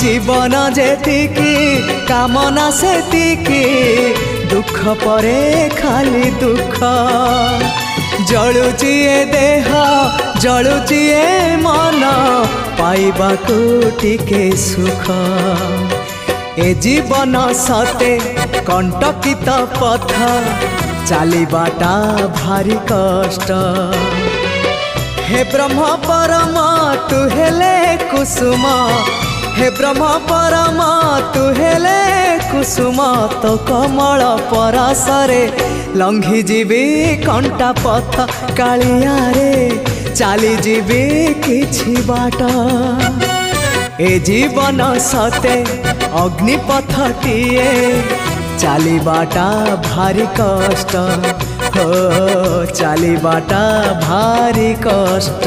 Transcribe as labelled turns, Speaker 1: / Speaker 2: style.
Speaker 1: जीवन जेतिकी कामना सेतिकी दुख परे खाली दुख जलुची ए देह जलुची ए मन पाइबाकू टिके सुख ए जीवन सते कंटकित पथ चलिबाटा भारी कष्ट हे ब्रह्म परम तू हेले कुसुम हे ब्रह्म परम तू हेले कुसुम तो कमल परसरे लंघी जीवी कंटा पथ कालिया रे चली जीवी किछि बाट ए जीवन सते अग्निपथटिए चलिबाटा भारी कष्ट हो चलिबाटा भारी कष्ट।